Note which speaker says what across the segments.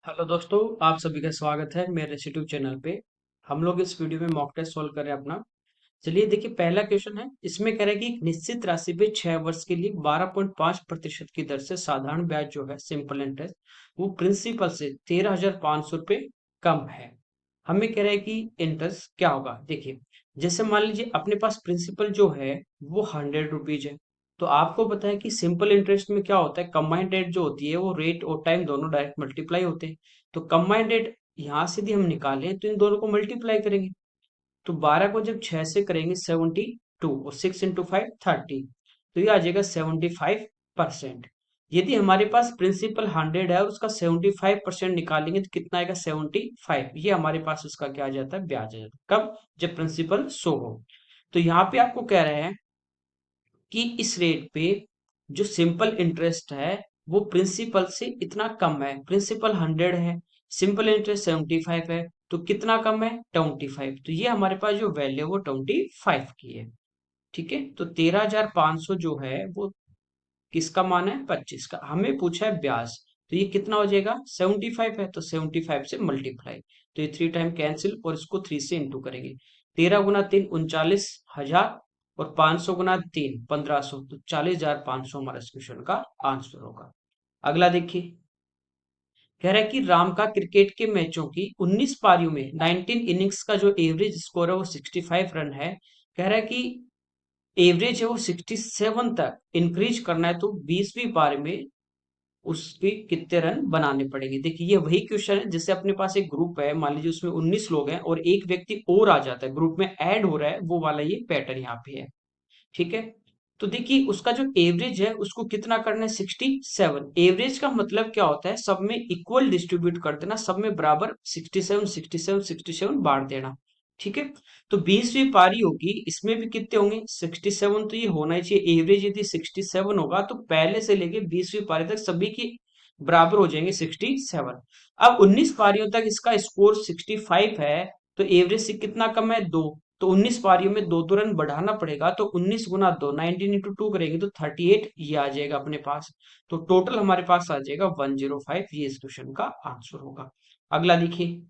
Speaker 1: Hello दोस्तों, आप सभी का स्वागत है मेरे यूट्यूब चैनल पे। हम लोग इस वीडियो में मॉक टेस्ट सोल्व कर रहे हैं अपना। चलिए देखिए, पहला क्वेश्चन है। इसमें कह रहा है कि एक निश्चित राशि पे 6 वर्ष के लिए 12.5% की दर से साधारण ब्याज जो है सिंपल इंटरेस्ट, वो प्रिंसिपल से 13,500 रुपये कम है। हमें कह रहा है कि इंटरेस्ट क्या होगा। देखिए, जैसे मान लीजिए अपने पास प्रिंसिपल जो है वो 100 रुपीज है। तो आपको पता है कि सिंपल इंटरेस्ट में क्या होता है, कंबाइंड रेट जो होती है वो रेट और टाइम दोनों डायरेक्ट मल्टीप्लाई होते हैं। तो कंबाइंड रेट यहाँ से यदि हम निकालें तो इन दोनों को मल्टीप्लाई करेंगे। तो 12 को जब 6 से करेंगे 72, और 6 × 5 30, तो ये आ जाएगा 75%। यदि हमारे पास प्रिंसिपल 100 है और उसका 75% निकालेंगे तो कितना आएगा, 75। ये हमारे पास उसका क्या आ जाता है, ब्याज आ जाता है। कब? जब प्रिंसिपल 100 हो। तो यहाँ पे आपको कह रहे हैं कि इस रेट पे जो सिंपल इंटरेस्ट है वो प्रिंसिपल से इतना कम है। प्रिंसिपल 100 है, सिंपल इंटरेस्ट 75 है, तो कितना कम है, 25। तो ये हमारे पास जो वैल्यू है वो 25 की है। ठीक है, तो 13,500 जो है वो किसका मान है, 25 का। हमें पूछा है ब्याज, तो ये कितना हो जाएगा, 75 है, तो 75 से मल्टीप्लाई। तो ये 3 टाइम कैंसिल और इसको 3 से इंटू करेंगे। 13 × 3 39,000, और 500 × 3 1500, तो 40,500 हमारा इस क्वेश्चन का आंसर होगा। अगला देखिए, कह रहा है कि राम का क्रिकेट के मैचों की 19 पारियों में 19 इनिंग्स का जो एवरेज स्कोर है वो 65 रन है। कह रहा है कि एवरेज है वो 67 तक इंक्रीज करना है, तो 20वीं पारी में उसके कितने रन बनाने पड़ेंगे। देखिए, ये वही क्वेश्चन है, जैसे अपने पास एक ग्रुप है, मान लीजिए उसमें 19 लोग हैं और एक व्यक्ति और आ जाता है, ग्रुप में ऐड हो रहा है, वो वाला ये पैटर्न यहाँ पे है। ठीक है, तो देखिए उसका जो एवरेज है उसको कितना करना है, 67। एवरेज का मतलब क्या होता है, सब में इक्वल डिस्ट्रीब्यूट कर देना, सब में बराबर 67 67 67 बांट देना। ठीक है, तो 20वीं पारी होगी, इसमें भी कितने होंगे, 67, तो ये होना ही चाहिए। एवरेज यदि 67 होगा तो पहले से लेके 20वीं पारी तक सभी की बराबर हो जाएंगे 67। अब 19 पारियों तक इसका स्कोर 65 है, तो एवरेज से कितना कम है, 2। तो 19 पारियों में दो दो रन बढ़ाना पड़ेगा, तो 19 × 2 19 × 2 करेंगे तो 38 ये आ जाएगा अपने पास। तो टोटल हमारे पास आ जाएगा 105। ये इस क्वेश्चन का आंसर होगा। अगला देखिए,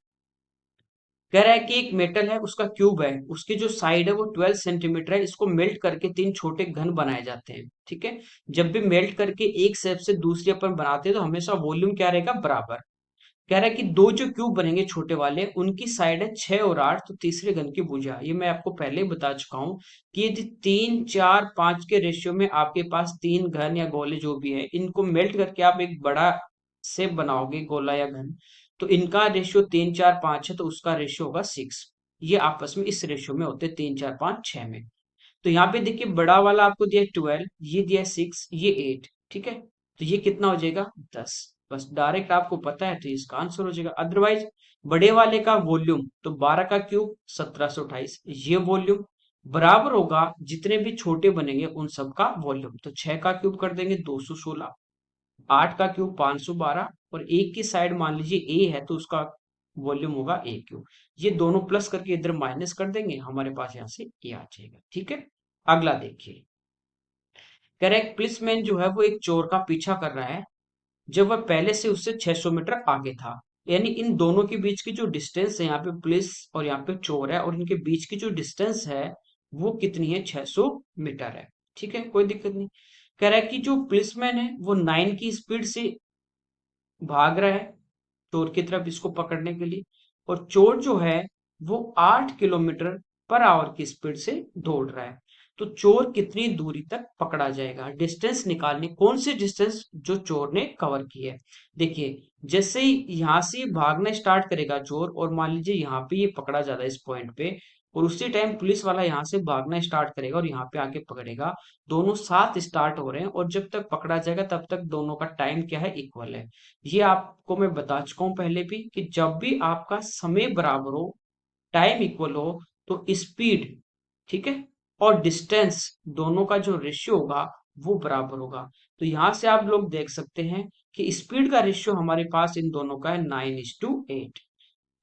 Speaker 1: कह रहा है कि एक मेटल है, उसका क्यूब है, उसकी जो साइड है वो 12 सेंटीमीटर है, इसको मेल्ट करके 3 छोटे घन बनाए जाते हैं। ठीक है, जब भी मेल्ट करके एक शेप से दूसरी अपन बनाते हैं तो हमेशा वॉल्यूम क्या रहेगा, बराबर। कह रहा है कि दो जो क्यूब बनेंगे छोटे वाले, उनकी साइड है 6 और 8, तो तीसरे घन की भुजा। ये मैं आपको पहले ही बता चुका हूं कि यदि 3 4 5 के रेशियो में आपके पास 3 घन या गोले जो भी है, इनको मेल्ट करके आप एक बड़ा शेप बनाओगे, गोला या घन, तो इनका रेशियो 3 4 5 है, तो उसका रेशियो होगा 6। ये आपस में इस रेशियो में होते हैं, 3 4 5 6 में। तो यहाँ पे देखिए, बड़ा वाला आपको दिया है 12, ये दिया है 6, ये 8। ठीक है, तो ये कितना हो जाएगा, 10। बस डायरेक्ट आपको पता है तो इसका आंसर हो जाएगा। अदरवाइज बड़े वाले का वॉल्यूम तो 12 का क्यूब 1728, ये वॉल्यूम बराबर होगा जितने भी छोटे बनेंगे उन सब का वॉल्यूम। तो 6 का क्यूब कर देंगे 216, 8 का क्यूब 512, और एक की साइड मान लीजिए ए है, तो उसका वॉल्यूम होगा ए क्यूब। ये दोनों प्लस करके इधर माइनस कर देंगे, हमारे पास यहाँ से ए आ जाएगा। ठीक है, अगला देखिए, करेक्ट पुलिसमैन जो है वो एक चोर का पीछा कर रहा है, जब वह पहले से उससे 600 मीटर आगे था। यानी इन दोनों के बीच की जो डिस्टेंस है, यहाँ पे पुलिस और यहाँ पे चोर है, और इनके बीच की जो डिस्टेंस है वो कितनी है, 600 मीटर है। ठीक है, कोई दिक्कत नहीं। कह रहा है कि जो पुलिसमैन है वो 9 की स्पीड से भाग रहा है चोर की तरफ, इसको पकड़ने के लिए, और चोर जो है वो 8 किलोमीटर पर आवर की स्पीड से दौड़ रहा है। तो चोर कितनी दूरी तक पकड़ा जाएगा, डिस्टेंस निकालनी, कौन सी डिस्टेंस जो चोर ने कवर की है। देखिए, जैसे ही यहां से भागना स्टार्ट करेगा चोर, और मान लीजिए यहाँ पे ये पकड़ा जा रहा है इस पॉइंट पे, और उसी टाइम पुलिस वाला यहाँ से भागना स्टार्ट करेगा और यहाँ पे आके पकड़ेगा, दोनों साथ स्टार्ट हो रहे हैं, और जब तक पकड़ा जाएगा तब तक दोनों का टाइम क्या है, इक्वल है। ये आपको मैं बता चुका हूं पहले भी कि जब भी आपका समय बराबर हो, टाइम इक्वल हो, तो स्पीड, ठीक है, और डिस्टेंस दोनों का जो रेशियो होगा वो बराबर होगा। तो यहां से आप लोग देख सकते हैं कि स्पीड का रेशियो हमारे पास इन दोनों का है 9:8।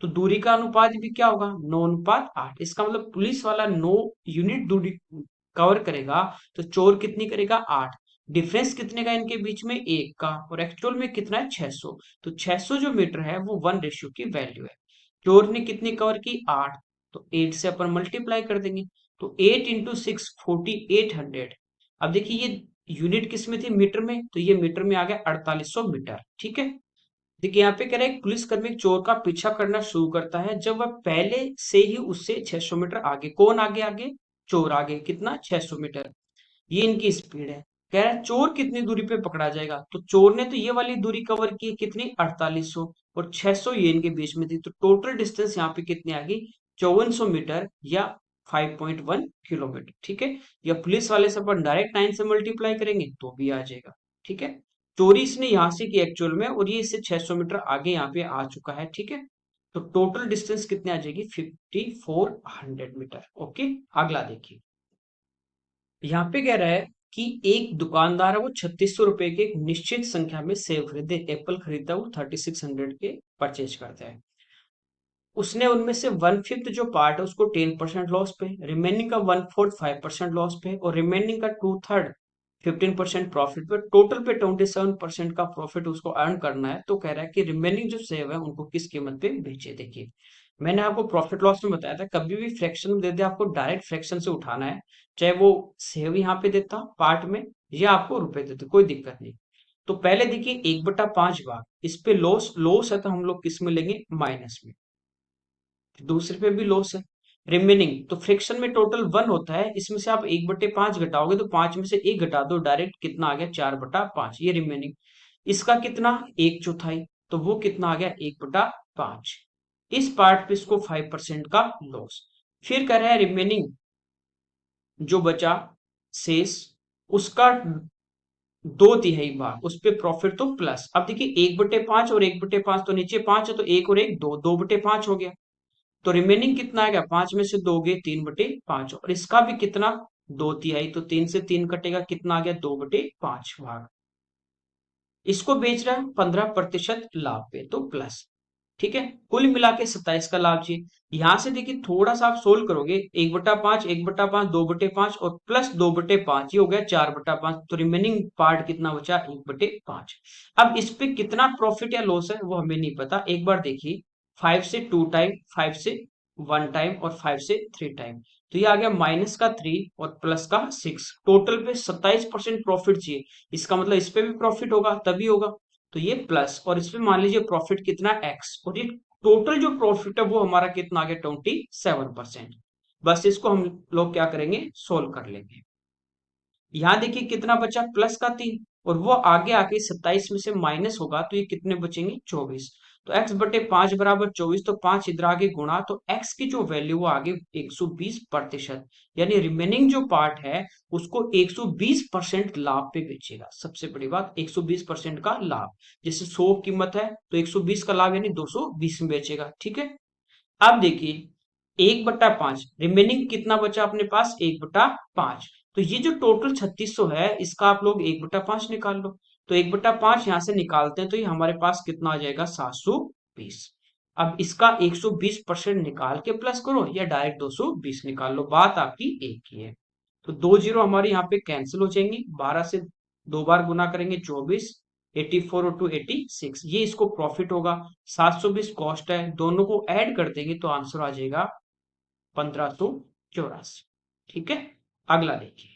Speaker 1: तो दूरी का अनुपात भी क्या होगा, 9:8। इसका मतलब पुलिस वाला 9 यूनिट दूरी कवर करेगा, तो चोर कितनी करेगा, 8। डिफरेंस कितने का इनके बीच में, 1 का, और एक्चुअल में कितना है, 600। तो 600 जो मीटर है वो 1 रेशियो की वैल्यू है। चोर ने कितनी कवर की, 8। तो 8 से अपन मल्टीप्लाई कर देंगे। तो 8 इंटू 6 4800। अब देखिए ये यूनिट किस में थी, मीटर में, तो ये मीटर में आ गया 4800 मीटर। ठीक है। देखिए यहाँ पे कह रहे हैं पुलिसकर्मी चोर का पीछा करना शुरू करता है जब वह पहले से ही उससे 600 मीटर आगे, कौन आगे, आगे चोर आगे, कितना, 600 मीटर। ये इनकी स्पीड है। कह रहा है चोर कितनी दूरी पे पकड़ा जाएगा, तो चोर ने तो ये वाली दूरी कवर की है, कितनी, 4800, और 600 ये इनके बीच में थी, तो टोटल डिस्टेंस यहाँ पे कितनी आ गई, 5400 मीटर, या 5.1 किलोमीटर। ठीक है। या पुलिस वाले से अपन डायरेक्ट 9 से मल्टीप्लाई करेंगे तो भी आ जाएगा। ठीक है। चोरी इसने यहां से की एक्चुअल में, और ये इससे 600 मीटर आगे यहाँ पे आ चुका है। ठीक है। तो टोटल डिस्टेंस कितनी आ जाएगी, 5400 मीटर। ओके। अगला देखिए, यहाँ पे कह रहा है कि एक दुकानदार है वो 3600 रुपए के एक निश्चित संख्या में सेब खरीदे, एप्पल खरीदता है वो 3600 के परचेज करता है। उसने उनमें से 1/5 जो पार्ट है उसको 10% लॉस पे, रिमेनिंग का 1/4 5% लॉस पे, और रिमेनिंग का 2/3 15% प्रॉफिट पे, टोटल पे 27% का प्रॉफिट उसको अर्न करना है। तो कह रहा है कि रिमेनिंग जो सेव है उनको किस कीमत पे बेचे। देखिए मैंने आपको प्रॉफिट लॉस में बताया था, कभी भी फ्रैक्शन में दे दे आपको डायरेक्ट फ्रैक्शन से उठाना है, चाहे वो सेव यहाँ पे देता पार्ट में या आपको रुपए देते, कोई दिक्कत नहीं। तो पहले देखिए 1/5 भाग, इस पे लॉस, लॉस है तो हम लोग किस में लेंगे, माइनस में। दूसरे पे भी लॉस है। रिमेनिंग तो फ्रैक्शन में टोटल 1 होता है, इसमें से आप 1/5 घटाओगे तो 5 में से 1 घटा दो, डायरेक्ट कितना आ गया, 4/5, ये रिमेनिंग। इसका कितना, 1/4, तो वो कितना आ गया, 1/5। इस पार्ट पे इसको 5% का लॉस। फिर कह रहा है रिमेनिंग जो बचा शेष, उसका 2/3 भाग, उस पे प्रॉफिट तो प्लस। अब देखिए 1/5 और 1/5, तो नीचे 5 है तो 1 और 1 2, 2/5 हो गया। तो रिमेनिंग कितना आएगा, 5 में से 2 गए, 3/5, और इसका भी कितना, 2/3, तो 3 से 3 कटेगा, कितना आ गया, 2/5 भाग। इसको बेच रहा है 15% लाभ पे, तो प्लस। ठीक है। कुल मिला के 27 का लाभ चाहिए। यहां से देखिए थोड़ा सा आप सोल्व करोगे, 1/5, 1/5, 2/5 और प्लस 2/5, ये हो गया 4/5, तो रिमेनिंग पार्ट कितना बचा, 1/5। अब इस पे कितना प्रॉफिट या लॉस है वो हमें नहीं पता, एक बार देखिए, 5 से 2 टाइम, 5 से 1 टाइम, और 5 से 3 टाइम, तो ये आ गया माइनस का 3 और प्लस का 6, टोटल पे 27% प्रॉफिट चाहिए। इसका मतलब इस पे भी प्रॉफिट होगा तभी होगा, तो ये प्लस, और इसमें मान लीजिए प्रॉफिट कितना, एक्स, और ये टोटल जो प्रॉफिट है वो हमारा कितना आ गया, 27%। बस इसको हम लोग क्या करेंगे, सोल्व कर लेंगे। यहाँ देखिए कितना बचा, प्लस का 3, और वो आगे आके 27 में से माइनस होगा तो ये कितने बचेंगे, 24। तो x/5 बराबर 24, तो 5 इधर आगे गुणा, तो x की जो वैल्यू वो आगे 120%, यानी रिमेनिंग जो पार्ट है उसको 120% लाभ पे बेचेगा। सबसे बड़ी बात, 120% का लाभ। जैसे 100 कीमत है तो 120 का लाभ यानी 220 में बेचेगा। ठीक है। अब देखिए 1/5, रिमेनिंग कितना बचा अपने पास, 1/5। तो ये जो टोटल 3600 है इसका आप लोग 1/5 निकाल लो। तो 1/5 यहां से निकालते हैं तो ये हमारे पास कितना आ जाएगा, 720। अब इसका 120% निकाल के प्लस करो या डायरेक्ट 220 निकाल लो, बात आपकी एक ही है। तो 2 जीरो हमारे यहाँ पे कैंसिल हो जाएंगी, 12 से 2 बार गुना करेंगे 24, 84 और 2 86, ये इसको प्रॉफिट होगा। 720 कॉस्ट है, दोनों को ऐड कर देंगे तो आंसर आ जाएगा 1584। ठीक है। अगला देखिए,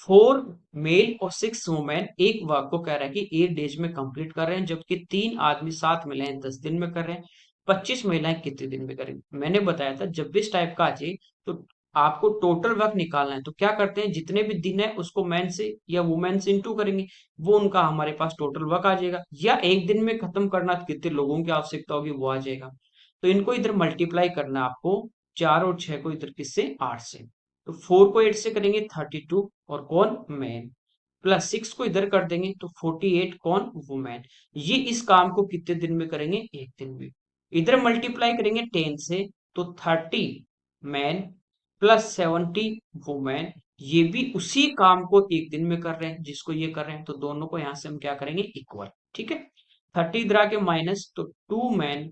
Speaker 1: 4 मेल और 6 वुमेन एक वर्क को कह रहा है कि 8 डेज में कंप्लीट कर रहे हैं, जबकि 3 आदमी 7 महिलाएं 10 दिन में कर रहे हैं। 25 महिलाएं कितने दिन में करेंगी। मैंने बताया था जब भी इस टाइप का आ जाए तो आपको टोटल वर्क निकालना है, तो क्या करते हैं, जितने भी दिन है उसको मैन से या वुमेन से इंटू करेंगे, वो उनका हमारे पास टोटल वर्क आ जाएगा। या एक दिन में खत्म करना तो कितने लोगों की आवश्यकता होगी वो आ जाएगा। तो इनको इधर मल्टीप्लाई करना है आपको, 4 और 6 को इधर किससे, 8 से। तो 4 को 8 से करेंगे 32, और कौन, मैन, प्लस 6 को इधर कर देंगे तो 48, कौन, वुमेन। ये इस काम को कितने दिन में करेंगे, एक दिन में। इधर मल्टीप्लाई करेंगे 10 से, तो 30 मैन प्लस 70 वुमेन, ये भी उसी काम को एक दिन में कर रहे हैं जिसको ये कर रहे हैं, तो दोनों को यहां से हम क्या करेंगे, इक्वल। ठीक है। 30 इधर आके माइनस, तो 2 मैन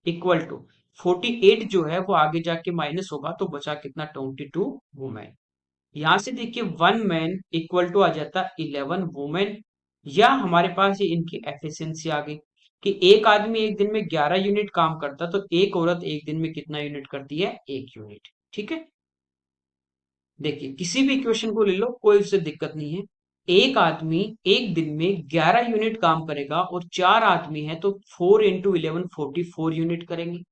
Speaker 1: इक्वल टू 48 जो है वो आगे जाके माइनस होगा तो बचा कितना, 22 वुमेन। यहां से देखिए 1 मैन इक्वल टू आ जाता 11 वुमेन, या हमारे पास ये इनकी एफिशिएंसी आ गई कि एक आदमी एक दिन में 11 यूनिट काम करता, तो एक औरत एक दिन में कितना यूनिट करती है, 1 यूनिट। ठीक है, देखिए किसी भी इक्वेशन को ले लो, कोई उससे दिक्कत नहीं है। एक आदमी एक दिन में 11 यूनिट काम करेगा और 4 आदमी है तो 4 × 11 44 यूनिट करेंगे,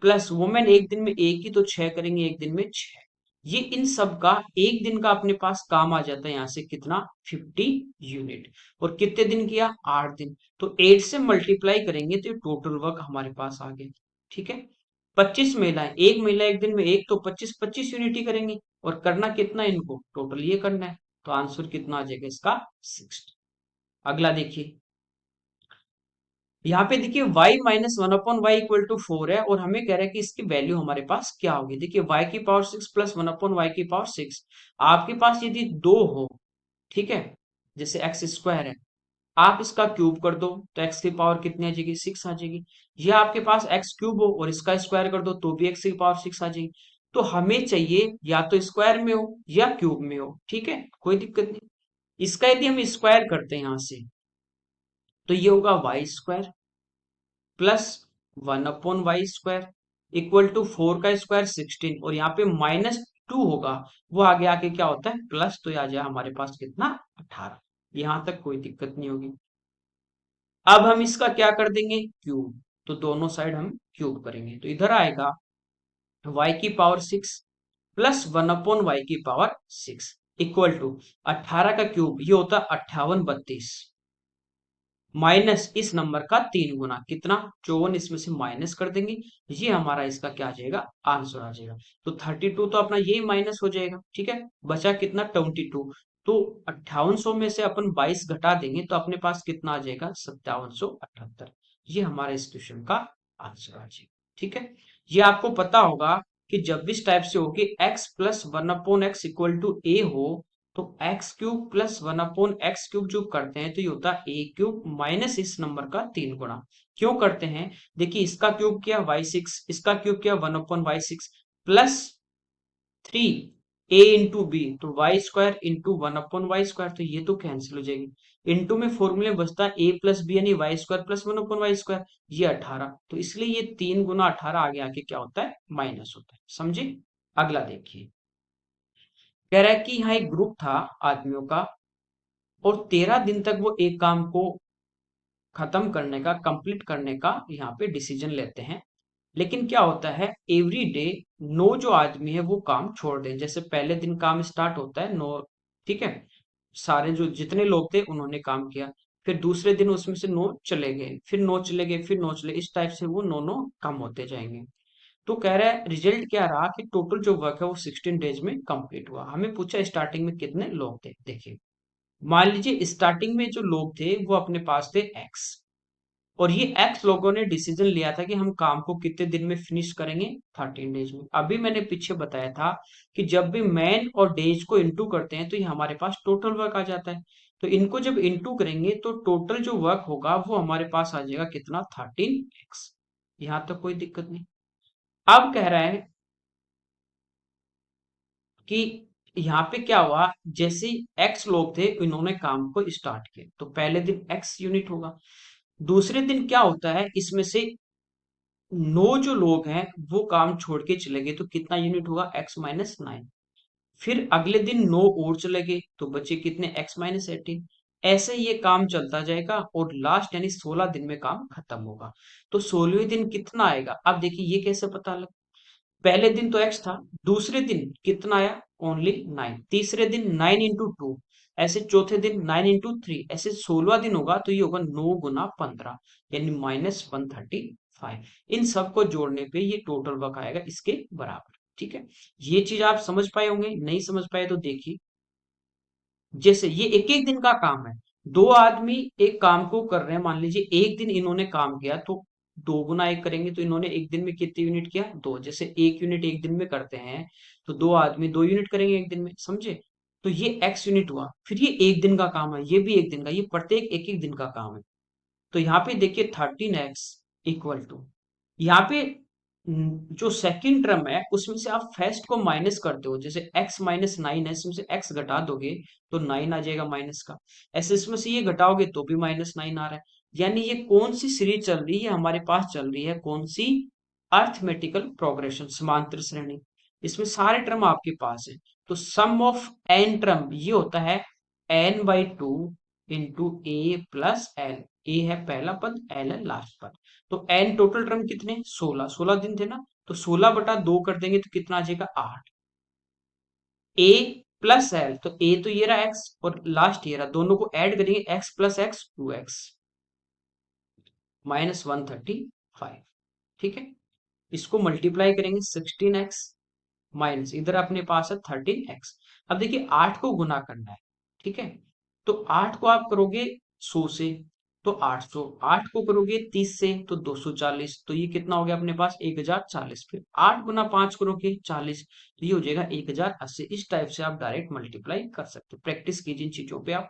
Speaker 1: प्लस वुमेन एक दिन में एक ही तो 6 करेंगे एक दिन में 6। ये इन सब का एक दिन का अपने पास काम आ जाता है यहाँ से कितना, 50 यूनिट। और कितने दिन किया, 8 दिन। तो 8 से मल्टीप्लाई करेंगे तो ये टोटल वर्क हमारे पास आ गया। ठीक है, 25 महिलाएं, एक महिला एक दिन में एक तो 25 25 यूनिट ही करेंगी, और करना कितना इनको, टोटल ये करना है। तो आंसर कितना आ जाएगा इसका, 60। अगला देखिए, यहाँ पे देखिए y - 1/y = 4 है, और हमें कह रहा है कि इसकी वैल्यू हमारे पास क्या होगी। देखिए y⁻6 + 1/y⁻6, आपके पास यदि 2 हो, ठीक है, जैसे x² है, आप इसका क्यूब कर दो तो x की पावर कितनी आ जाएगी, 6 आ जाएगी। या आपके पास x³ हो और इसका स्क्वायर कर दो तो भी x की पावर 6 आ जाएगी। तो हमें चाहिए या तो स्क्वायर में हो या क्यूब में हो, ठीक है, कोई दिक्कत नहीं। इसका यदि हम स्क्वायर करते हैं यहां से, तो ये होगा y² +1/y² इक्वल टू 4 का स्क्वायर 16, और यहाँ पे -2 होगा, वो आगे आके क्या होता है, प्लस, तो आ जाए हमारे पास कितना, 18। यहां तक कोई दिक्कत नहीं होगी। अब हम इसका क्या कर देंगे, क्यूब, तो दोनों साइड हम क्यूब करेंगे तो इधर आएगा y⁻6 +1/y⁻6 इक्वल टू 18 का क्यूब, ये होता है 58 32, माइनस इस नंबर का 3 गुना, कितना, 54, इसमें से माइनस कर देंगे, ये हमारा इसका क्या आ जाएगा, आंसर आ जाएगा। तो 32 तो अपना यही माइनस हो जाएगा, ठीक है, बचा कितना, 22। तो 5800 में से अपन 22 घटा देंगे तो अपने पास कितना आ जाएगा, 5778। ये हमारे इस क्वेश्चन का आंसर आ जाएगा। ठीक है, ये आपको पता होगा कि जब भी इस टाइप से हो कि x+1/x = a हो, तो x³ +1/x³ जो करते हैं तो ये होता है a³ माइनस इस नंबर का 3 गुना। क्यों करते हैं, देखिए इसका क्यूब किया y6, इसका क्यूब किया 1/y6 प्लस 3 a × b, तो y² × 1/y², तो ये तो कैंसिल हो जाएगी। इंटू में फॉर्मूले बचता है a+b यानी y² +1/y², ये 18, तो इसलिए ये 3 × 18 आगे आके क्या होता है, माइनस होता है, समझे। अगला देखिए, कह रहा है कि यहाँ एक ग्रुप था आदमियों का, और 13 दिन तक वो एक काम को खत्म करने का, कंप्लीट करने का यहाँ पे डिसीजन लेते हैं। लेकिन क्या होता है, एवरी डे 9 जो आदमी है वो काम छोड़ दें। जैसे पहले दिन काम स्टार्ट होता है 9, ठीक है, सारे जो जितने लोग थे उन्होंने काम किया, फिर दूसरे दिन उसमें से 9 चले गए, फिर 9 चले गए, फिर 9 चले, इस टाइप से वो 9 कम होते जाएंगे। तो कह रहा है रिजल्ट क्या रहा कि टोटल जो वर्क है वो 16 डेज में कंप्लीट हुआ। हमें पूछा स्टार्टिंग में कितने लोग थे, देखिए मान लीजिए स्टार्टिंग में जो लोग थे वो अपने पास थे एक्स, और ये एक्स लोगों ने डिसीजन लिया था कि हम काम को कितने दिन में फिनिश करेंगे, 13 डेज में। अभी मैंने पीछे बताया था कि जब भी मैन और डेज को इंटू करते हैं तो ये हमारे पास टोटल वर्क आ जाता है। तो इनको जब इंटू करेंगे तो टोटल जो वर्क होगा वो हमारे पास आ जाएगा कितना, 13x। यहां तक कोई दिक्कत नहीं। अब कह रहा है कि यहाँ पे क्या हुआ, जैसे एक्स लोग थे इन्होंने काम को स्टार्ट किया तो पहले दिन एक्स यूनिट होगा। दूसरे दिन क्या होता है, इसमें से 9 जो लोग हैं वो काम छोड़ के चले गए तो कितना यूनिट होगा, x - 9। फिर अगले दिन 9 और चले गए तो बचे कितने, x - 18। ऐसे ये काम चलता जाएगा और लास्ट यानी 16 दिन में काम खत्म होगा। तो 16वें दिन कितना आएगा, अब देखिए ये कैसे पता लग, पहले दिन तो x था, दूसरे दिन कितना आया, ओनली 9, तीसरे दिन 9 × 2, ऐसे चौथे दिन 9 × 3, ऐसे 16वां दिन होगा तो ये होगा 9 × 15 यानी -135। इन सबको जोड़ने पे ये टोटल वर्क आएगा इसके बराबर। ठीक है, ये चीज आप समझ पाए होंगे, नहीं समझ पाए तो देखिए, जैसे ये एक एक दिन का काम है, दो आदमी एक काम को कर रहे हैं, मान लीजिए एक दिन इन्होंने काम किया तो 2 × 1 करेंगे तो इन्होंने एक दिन में कितने यूनिट किया, 2। जैसे 1 यूनिट एक दिन में करते हैं तो 2 आदमी 2 यूनिट करेंगे एक दिन में, समझे। तो ये x यूनिट हुआ, फिर ये एक दिन का काम है, ये भी एक दिन का, ये प्रत्येक एक एक दिन का काम है। तो यहाँ पे देखिए 13x इक्वल टू, यहाँ पे जो सेकंड टर्म है उसमें से आप फर्स्ट को माइनस करते हो, जैसे x माइनस 9 है, इसमें से x घटा दोगे तो 9 आ जाएगा माइनस का। ऐसे इसमें से ये घटाओगे तो भी -9 आ रहा है। यानी ये कौन सी सीरीज चल रही है हमारे पास, चल रही है कौन सी, अर्थमेटिकल प्रोग्रेशन, समांतर श्रेणी। इसमें सारे टर्म आपके पास है। तो सम ऑफ n टर्म ये होता है n/2 इंटू ए प्लस एल। ए है पहला पद, एल है लास्ट पद। तो एन टोटल टर्म कितने, 16, 16 दिन थे ना, तो 16/2 कर देंगे तो कितना आ जाएगा, 8। ए प्लस एल, तो ए तो ये रहा एक्स और लास्ट ये रहा, दोनों को ऐड करेंगे, एक्स प्लस एक्स 2x -135। ठीक है, इसको मल्टीप्लाई करेंगे 16x माइनस इधर अपने पास है 13x। अब देखिए 8 को गुना करना है। ठीक है, तो 8 को आप करोगे 100 से तो 800, 8 को करोगे 30 से तो 240, तो ये कितना हो गया अपने पास 1040। फिर 8 गुना 5 करोगे 40, तो ये हो जाएगा 1080। इस टाइप से आप डायरेक्ट मल्टीप्लाई कर सकते हो। प्रैक्टिस कीजिए इन चीजों पे आप।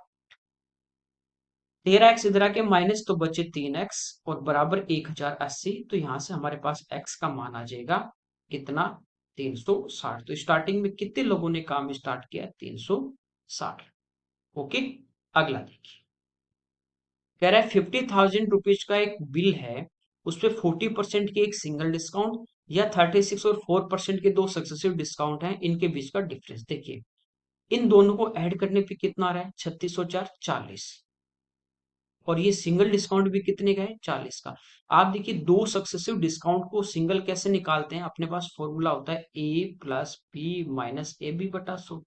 Speaker 1: 13x इधर आके माइनस तो बचे 3x और बराबर 1080। तो यहां से हमारे पास x का मान आ जाएगा कितना, 360। तो स्टार्टिंग में कितने लोगों ने काम स्टार्ट किया, 360। ओके, अगला देखिए, कह रहा है 50,000 रुपीज का एक बिल है, उस पे 40% की एक सिंगल डिस्काउंट या 36 और 4% के दो सक्सेसिव डिस्काउंट हैं, इनके बीच का डिफरेंस देखिए। इन दोनों को ऐड करने पे कितना आ रहा है, 36 और 4 40, और ये सिंगल डिस्काउंट भी कितने का है, 40 का। आप देखिए दो सक्सेसिव डिस्काउंट को सिंगल कैसे निकालते हैं, अपने पास फॉर्मूला होता है A plus B minus A B बटा 100।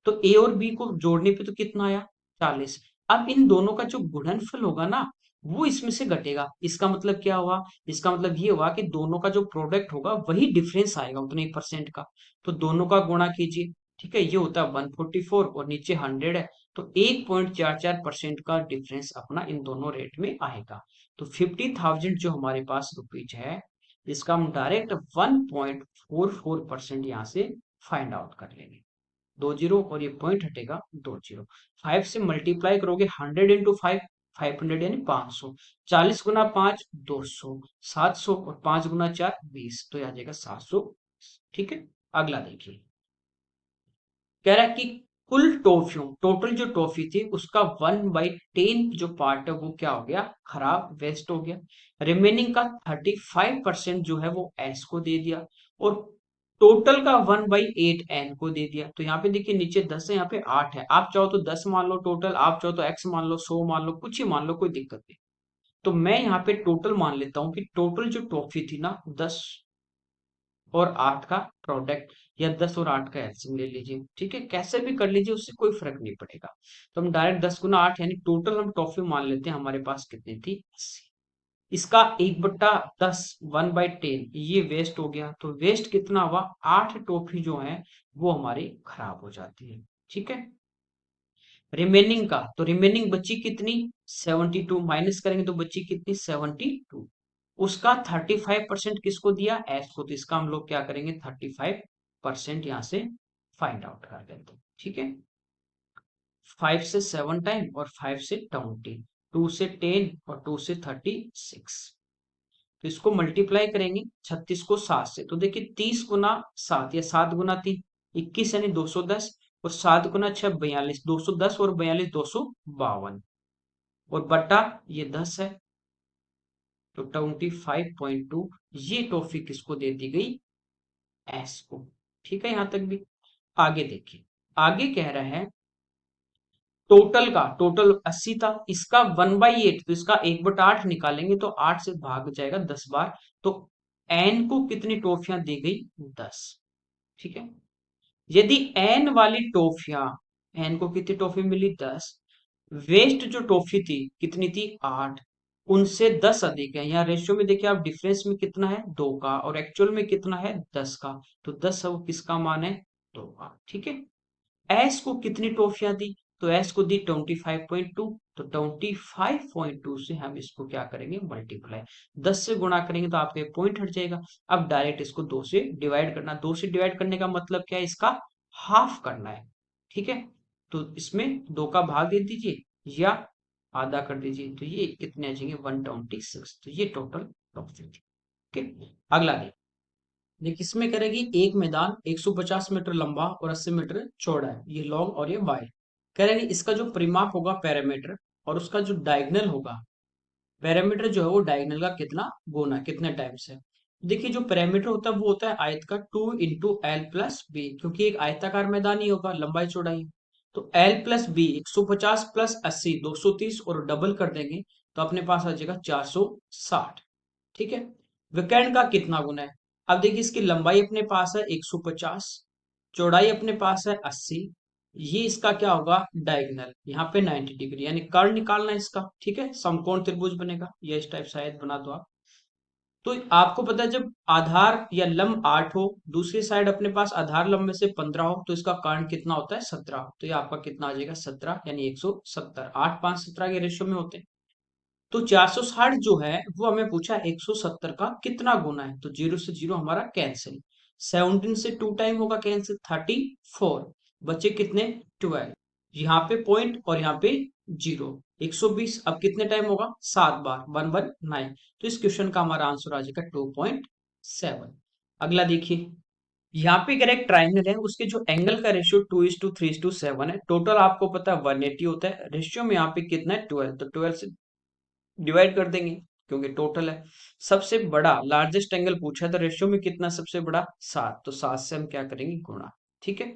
Speaker 1: तो ए और बी को जोड़ने पे तो कितना आया, 40। अब इन दोनों का जो गुणनफल होगा ना, वो इसमें से घटेगा। इसका मतलब क्या हुआ, इसका मतलब ये हुआ कि दोनों का जो प्रोडक्ट होगा वही डिफरेंस आएगा उतने ही परसेंट का। तो दोनों का गुणा कीजिए। ठीक है, ये होता है 144 और नीचे 100 है, तो 1.44% का डिफरेंस अपना इन दोनों रेट में आएगा। तो 50,000 जो हमारे पास रुपीज है, इसका हम डायरेक्ट 1.44% यहाँ से फाइंड आउट कर लेंगे। 2 जीरो और ये पॉइंट हटेगा 2 जीरो। 5 से मल्टीप्लाई करोगे 100 इंटू 5, 500 यानी 500। 40 गुना 5 200, 700 और 5 गुना 4 20, तो आ जाएगा 700। ठीक है, अगला देखिए, कह रहा है कि कुल टॉफियों, टोटल जो टॉफी थी उसका 1/10 जो पार्ट है वो क्या हो गया, खराब, वेस्ट हो गया। रिमेनिंग का 35% जो है वो एस को दे दिया, और टोटल का 1/8 एन को दे दिया। तो यहाँ पे देखिए नीचे 10 है, यहाँ पे 8 है। आप चाहो तो 10 मान लो टोटल, आप चाहो तो एक्स मान लो, 100 मान लो, कुछ ही मान लो, कोई दिक्कत नहीं। तो मैं यहाँ पे टोटल मान लेता हूँ कि टोटल जो टॉफी थी ना, 10 और 8 का प्रोडक्ट, या 10 और 8 का एलसीएम ले लीजिए। ठीक है, कैसे भी कर लीजिए, उससे कोई फर्क नहीं पड़ेगा। तो हम डायरेक्ट 10 गुना 8 यानी टोटल हम टॉफी मान लेते हैं, हमारे पास कितनी थी, 80। इसका 1/10, 1/10 ये वेस्ट हो गया। तो वेस्ट कितना हुआ, 8 टॉफी जो है वो हमारी खराब हो जाती है। ठीक है, रिमेनिंग का, तो रिमेनिंग बची कितनी, 72, माइनस करेंगे तो बची कितनी, 72। उसका 35% किसको दिया, एस को। तो इसका हम लोग क्या करेंगे, 35% यहां से फाइंड आउट कर देते हैं। ठीक है, 5 से 7 टाइम और 5 से 20, 2 से 10 और 2 से 36। तो इसको मल्टीप्लाई करेंगे 36 को 7 से, तो देखिए 30 गुना 7 या 7 गुना 3 21 यानी 210, और 7 गुना 6 42, 210 और 42 252, और बटा ये 10 है, तो 25.2 ये टॉफी किसको दे दी गई, एस को। ठीक है, यहां तक भी। आगे देखिए, आगे कह रहा है टोटल का, टोटल 80 था, इसका 1/8, तो इसका 1/8 निकालेंगे तो 8 से भाग जाएगा 10 बार। तो एन को कितनी टॉफियां दी गई, 10। ठीक है, यदि एन वाली टॉफियां, एन को कितनी टॉफी मिली, 10। वेस्ट जो टॉफी थी कितनी थी, 8, उनसे 10 अधिक है। यहाँ रेशियो में देखिए आप, डिफरेंस में कितना है, 2 का, और एक्चुअल में कितना है, 10 का। तो 10 है वो किसका मान है, 2 का। ठीक है, एस को कितनी टॉफियां दी, तो एस को दी 25.2, तो 25.2 से हम इसको क्या करेंगे, मल्टीप्लाई 10 से गुणा करेंगे तो आपका पॉइंट हट जाएगा। अब डायरेक्ट इसको 2 से डिवाइड करना, 2 से डिवाइड करने का मतलब क्या है, इसका हाफ करना है। ठीक है, तो इसमें 2 का भाग दे दीजिए या आधा कर दीजिए, तो ये कितने आ जाएंगे, 126। तो ये टोटल टॉपिक थी। ठीक है, अगला देखिए, देखिए इसमें करेगी एक मैदान 150 मीटर लंबा और 80 मीटर चौड़ा है, ये लॉन्ग और ये वाइड। करेगी इसका जो परिमाप होगा पैरामीटर, और उसका जो डायगोनल होगा, पैरामीटर जो है वो डायगोनल का कितना गुना कितने टाइम से। देखिए जो पैरामीटर होता है वो होता है आयत का 2 × L + B, क्योंकि एक आयताकार मैदान ही होगा लंबाई चौड़ाई। तो L + B 150 + 80 230, और डबल कर देंगे तो अपने पास आ जाएगा 460। ठीक है। विकर्ण का कितना गुना है। अब देखिए इसकी लंबाई अपने पास है 150, चौड़ाई अपने पास है 80, ये इसका क्या होगा डायगोनल, यहाँ पे 90 डिग्री, यानी कर्ण निकालना है इसका। ठीक है, समकोण त्रिभुज बनेगा, ये इस टाइप शायद बना दो आप। तो आपको पता है जब आधार या लंब 8 हो, दूसरी साइड अपने पास आधार लंब में से 15 हो, तो इसका कर्ण कितना होता है 17। तो ये आपका कितना आ जाएगा 17, यानी 170। 8 5 17 के रेशियो में होते हैं। तो 460 जो है वो हमें पूछा 170 का कितना गुना है, तो 0 से 0 हमारा कैंसिल। 17 से 2 टाइम होगा कैंसिल, 34। बचे कितने 12, यहाँ पे पॉइंट और यहाँ पे 0। 120 अब कितने टाइम होगा 7 बार, 119। तो इस क्वेश्चन का हमारा आंसर आ जाएगा 2.7। अगला देखिए, यहाँ पे अगर एक ट्राइंगल है उसके जो एंगल का रेशियो 2:3:7 है, टोटल आपको पता है 180 होता है, रेशियो में यहाँ पे कितना है 12, तो 12 से डिवाइड कर देंगे क्योंकि टोटल है। सबसे बड़ा लार्जेस्ट एंगल पूछा है तो रेशियो में कितना सबसे बड़ा 7, तो 7 से हम क्या करेंगे गुणा। ठीक है।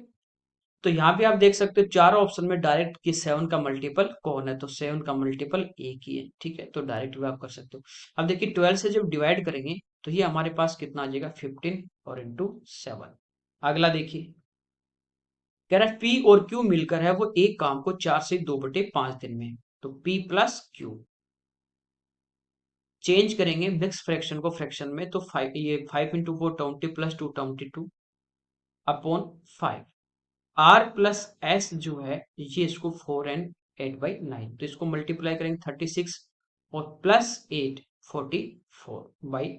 Speaker 1: तो यहाँ पे आप देख सकते हो चारों ऑप्शन में डायरेक्ट कि 7 का मल्टीपल कौन है, तो 7 का मल्टीपल एक ही है। ठीक है, तो डायरेक्ट भी आप कर सकते हो। अब देखिए 12 से जब डिवाइड करेंगे तो ये हमारे पास कितना आ जाएगा 15 और इंटू 7। अगला देखिए, कह रहा है पी और क्यू मिलकर है वो एक काम को 4 से 2/5 दिन में, तो पी प्लस क्यू चेंज करेंगे मिक्स फ्रैक्शन को फ्रैक्शन में, तो 5, ये 5 × 4 20 + 2 22 अपॉन 5। आर प्लस एस जो है ये इसको 4 and 8/9, तो इसको मल्टीप्लाई करेंगे 36 और प्लस 8 44/।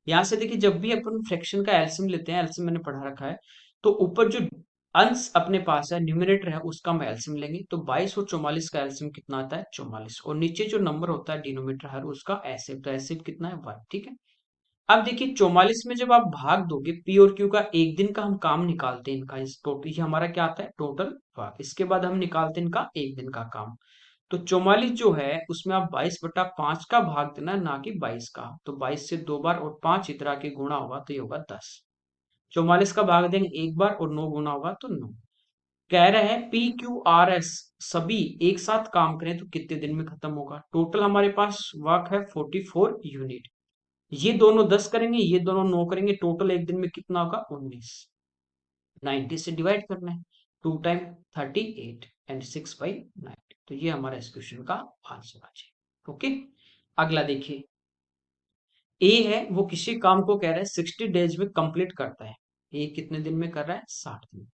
Speaker 1: यहां से देखिए जब भी अपन फ्रैक्शन का एलसीएम लेते हैं, एलसीएम मैंने पढ़ा रखा है, तो ऊपर जो अंश अपने पास है न्यूमरेटर है उसका हम एलसीएम लेंगे, तो 22 और 44 का एलसीएम कितना आता है 44, और नीचे जो नंबर होता है डिनोमिनेटर हर उसका एसएफ, तो एसएफ कितना है 1। ठीक है। अब देखिए 44 में जब आप भाग दोगे पी और क्यू का, एक दिन का हम काम निकालते हैं इनका, इस टोटल ये हमारा क्या आता है टोटल भाग, इसके बाद हम निकालते हैं इनका एक दिन का काम। तो 44 जो है उसमें आप 22/5 का भाग देना, ना कि 22 का। तो 22 से 2 बार और 5 इतना के गुणा होगा तो ये होगा 10। 44 का भाग देंगे एक बार और 9 गुना होगा तो 9। कह रहे हैं पी क्यू आर एस सभी एक साथ काम करें तो कितने दिन में खत्म होगा। टोटल हमारे पास वर्क है 44 यूनिट। ये दोनों 10 करेंगे, ये दोनों 9 करेंगे, टोटल एक दिन में कितना होगा 19। 90 से डिवाइड करना है, 2 टाइम 38 एंड 6/90। तो ये हमारा इस क्वेश्चन का आंसर आ जाएगा। ओके। अगला देखिए, ए है वो किसी काम को कह रहा है 60 डेज में कंप्लीट करता है। ए कितने दिन में कर रहा है 60 दिन,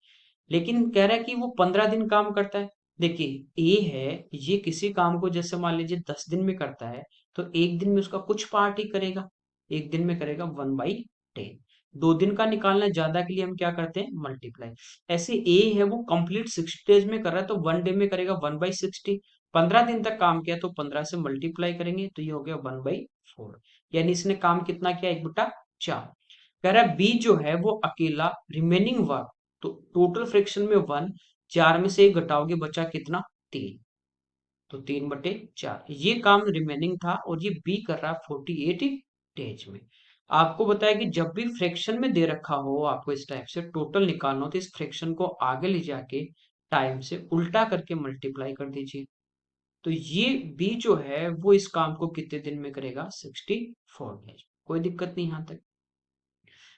Speaker 1: लेकिन कह रहा है कि वो 15 दिन काम करता है। देखिए ए है, ये किसी काम को जैसे मान लीजिए 10 दिन में करता है, तो एक दिन में उसका कुछ पार्ट ही करेगा, एक दिन में करेगा 1/10। 2 दिन का निकालना है ज्यादा के लिए हम क्या करते हैं मल्टीप्लाई। ऐसे ए है वो कंप्लीट 60 डेज में कर रहा है तो 1 डे में करेगा 1/60। 15 दिन तक काम किया तो 15 से मल्टीप्लाई करेंगे तो ये हो गया 1/4, यानी इसने काम कितना किया 1/4। कह रहा है बी जो है वो अकेला रिमेनिंग वर्क, तो टोटल फ्रिक्शन में 1, 4 में से 1 घटाओगे बचा कितना 3, तो 3/4 ये काम रिमेनिंग था, और ये बी कर रहा है 48 डेज में। आपको बताया कि जब भी फ्रैक्शन में दे रखा हो आपको इस टाइप से टोटल निकालना हो तो इस फ्रैक्शन को आगे ले जाके टाइम से उल्टा करके मल्टीप्लाई कर दीजिए। तो ये बी जो है वो इस काम को कितने दिन में करेगा 64 डेज। कोई दिक्कत नहीं यहाँ तक।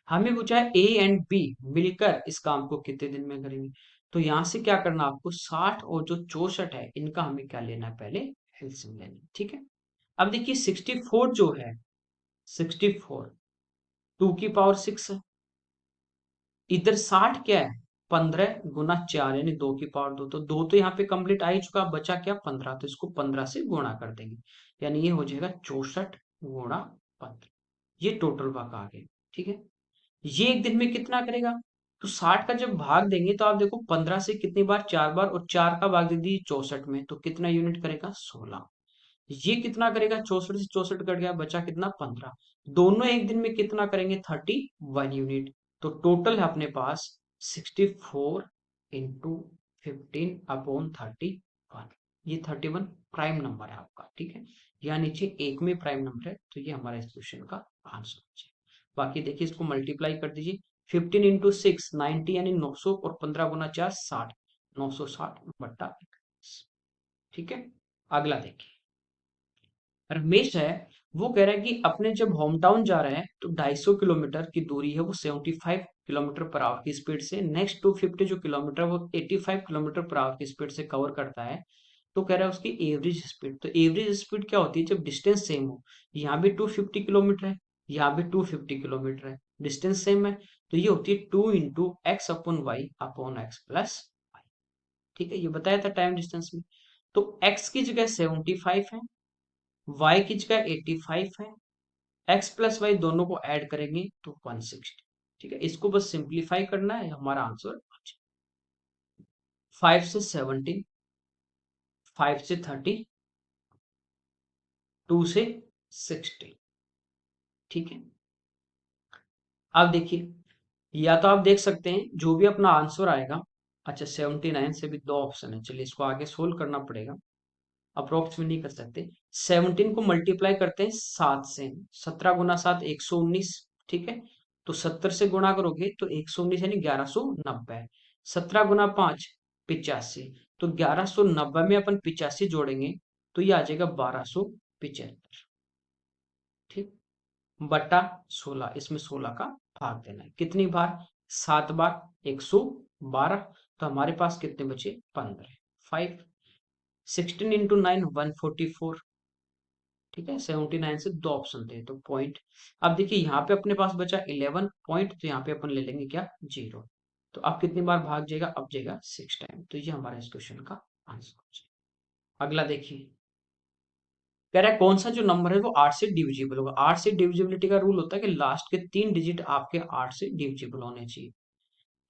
Speaker 1: हमें पूछा है ए एंड बी मिलकर इस काम को कितने दिन में करेंगे, तो यहां से क्या करना आपको 60 और जो 64 है इनका हमें क्या लेना है पहले एलसीएम लेना है। ठीक है। अब देखिए 64 जो है 64 2 की पावर 6 है, इधर 60 क्या है 15 × 4 यानी 2 की पावर 2, तो 2 तो यहाँ पे कंप्लीट आ ही चुका, बचा क्या 15, तो इसको 15 से गुणा कर देंगे, यानी ये हो जाएगा 64 × 15। ये टोटल भाग आ गया। ठीक है। ये एक दिन में कितना करेगा, तो 60 का जब भाग देंगे तो आप देखो 15 से कितनी बार 4 बार, और 4 का भाग दे दीजिए 64 में, तो कितना यूनिट करेगा 16। ये कितना करेगा, 64 से 64 कट गया, बचा कितना 15। दोनों एक दिन में कितना करेंगे, 31 यूनिट। तो टोटल है अपने पास 64 × 15/31। ये 31 प्राइम नंबर है आपका, ठीक है। यहाँ नीचे एक में प्राइम नंबर है, तो ये हमारा इस क्वेश्चन का आंसर है। बाकी देखिए इसको मल्टीप्लाई कर दीजिए। 15 × 6 90 यानी 900, और 15 × 4 60, 960/21। ठीक है। अगला देखिए, रमेश है, वो कह रहा है कि अपने जब होम टाउन जा रहे हैं तो 250 किलोमीटर की दूरी है वो 75 किलोमीटर पर आवर की स्पीड से, नेक्स्ट 250 जो किलोमीटर वो 85 किलोमीटर पर आवर की स्पीड से कवर करता है। तो कह रहा है उसकी एवरेज स्पीड। तो एवरेज स्पीड क्या होती है, जब डिस्टेंस सेम हो। यहाँ भी 250 किलोमीटर है, यहाँ भी 250 किलोमीटर है, डिस्टेंस सेम है, तो ये होती है 2 × x/y/x+y। ठीक है, ये बताया था टाइम डिस्टेंस में। तो x की जगह 75 है, y की जगह 85 है, x प्लस वाई दोनों को ऐड करेंगे तो 160। ठीक है, इसको बस सिंप्लीफाई करना है, हमारा आंसर 5 से 17, 5 से 30, 2 से 60। ठीक है, अब देखिए, या तो आप देख सकते हैं जो भी अपना आंसर आएगा। अच्छा, 79 से भी दो ऑप्शन है, चलिए इसको आगे सोल्व करना पड़ेगा, अप्रोक्स में नहीं कर सकते। 17 को मल्टीप्लाई करते हैं 7 से, 17 × 7 119। ठीक है, तो 70 से गुणा करोगे तो 119 यानी 1190। 17 × 5 85, तो 1190 में अपन 85 जोड़ेंगे तो ये आ जाएगा 1275। ठीक, बटा 16, इसमें 16 का भाग देना है, कितनी बार, 7 बार, 112। तो हमारे पास कितने बचे, 15, 5। 16 × 9 144। ठीक है, 79 से दो ऑप्शन थे तो पॉइंट। अब देखिए यहाँ पे अपने पास बचा 11 पॉइंट, तो यहाँ पे अपन ले लेंगे क्या, 0। तो अब कितनी बार भाग जाएगा, अब जाएगा 6 टाइम। तो ये हमारा इस क्वेश्चन का आंसर हो जाएगा। अगला देखिए, कह रहा है कौन सा जो नंबर है वो 8 से डिविजिबल होगा। 8 से डिविजिबिलिटी का रूल होता है कि लास्ट के 3 डिजिट आपके 8 से डिविजिबल होने चाहिए।